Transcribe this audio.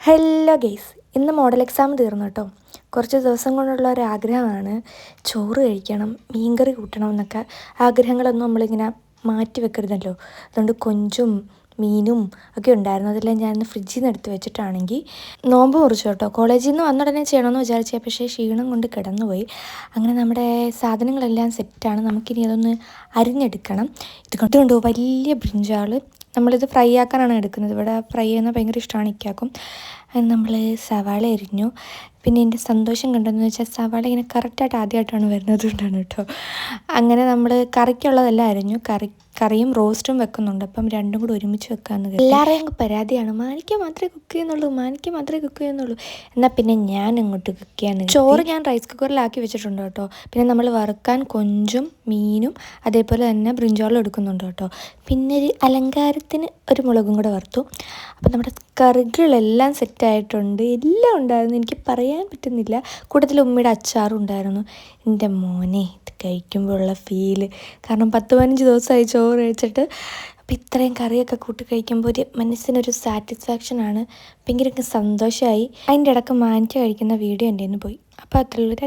Hello guys, ഇന്ന് model exam തീർന്നു കേട്ടോ. കുറച്ച് ദിവസം കൊണ്ടുള്ള ഒരു ആഗ്രഹമാണ് ചോറ് കഴിക്കണം, മീൻകറി കൂട്ടണം എന്നൊക്കെ. ആഗ്രഹങ്ങളൊന്നും നമ്മളിങ്ങനെ മാറ്റി വെക്കരുതല്ലോ. അതുകൊണ്ട് കൊഞ്ചും മീനും ഒക്കെ ഉണ്ടായിരുന്നു. അതെല്ലാം ഞാനിന്ന് ഫ്രിഡ്ജിൽ നിന്ന് എടുത്ത് വെച്ചിട്ടാണെങ്കിൽ നോമ്പ് മുറിച്ചു കേട്ടോ. കോളേജിൽ നിന്ന് വന്ന ഉടനെ ചെയ്യണമെന്ന് വിചാരിച്ചത്, പക്ഷേ ക്ഷീണം കൊണ്ട് കിടന്നുപോയി. അങ്ങനെ നമ്മുടെ സാധനങ്ങളെല്ലാം സെറ്റാണ്. നമുക്കിനി അതൊന്ന് അരിഞ്ഞെടുക്കണം. ഇത് കൊണ്ടുണ്ടോ വലിയ ബ്രിഞ്ചാൾ. നമ്മളിത് ഫ്രൈ ആക്കാനാണ് എടുക്കുന്നത്. ഇവിടെ ഫ്രൈ ചെയ്യുന്നത് ഭയങ്കര ഇഷ്ടമാണ് ഇക്കാക്കും. നമ്മൾ സവാള അരിഞ്ഞു. പിന്നെ എൻ്റെ സന്തോഷം കണ്ടെന്ന് വെച്ചാൽ സവാള ഇങ്ങനെ കറക്റ്റായിട്ട് ആദ്യമായിട്ടാണ് വരുന്നത് കൊണ്ടാണ് കേട്ടോ. അങ്ങനെ നമ്മൾ കറിക്കുള്ളതെല്ലാം അരിഞ്ഞു. കറിയും റോസ്റ്റും വെക്കുന്നുണ്ട്. അപ്പം രണ്ടും കൂടി ഒരുമിച്ച് വെക്കാമെന്ന്. എല്ലാവരെയും പരാതിയാണ്, മാനിക്ക മാത്രമേ കുക്ക് ചെയ്യുന്നുള്ളൂ. എന്നാൽ പിന്നെ ഞാൻ അങ്ങോട്ട് കുക്ക് ചെയ്യാൻ. ചോറ് ഞാൻ റൈസ് കുക്കറിലാക്കി വെച്ചിട്ടുണ്ട് കേട്ടോ. പിന്നെ നമ്മൾ വറുക്കാൻ കൊഞ്ചും മീനും അതേപോലെ തന്നെ ബ്രിഞ്ചോളും എടുക്കുന്നുണ്ട് കേട്ടോ. പിന്നെ ഒരു അലങ്കാരത്തിന് ഒരു മുളകും കൂടെ വറുത്തു. അപ്പം നമ്മുടെ കറികളെല്ലാം സെറ്റായിട്ടുണ്ട്. എല്ലാം ഉണ്ടായിരുന്നു, എനിക്ക് പറയാൻ പറ്റുന്നില്ല. കൂട്ടത്തിൽ ഉമ്മയുടെ അച്ചാറും ഉണ്ടായിരുന്നു. എൻ്റെ മോനെ, ഇത് കഴിക്കുമ്പോഴുള്ള ഫീല്, കാരണം 10-15 ദിവസമായി ചോറ് കഴിച്ചിട്ട്. അപ്പോൾ ഇത്രയും കറിയൊക്കെ കൂട്ടി കഴിക്കുമ്പോൾ ഒരു മനസ്സിനൊരു സാറ്റിസ്ഫാക്ഷനാണ്. ഭയങ്കര സന്തോഷമായി. അതിൻ്റെ ഇടയ്ക്ക് മാനിക്ക കഴിക്കുന്ന വീഡിയോ എൻ്റെ നിന്ന് പോയി. അപ്പോൾ അത്രയുള്ളൂ.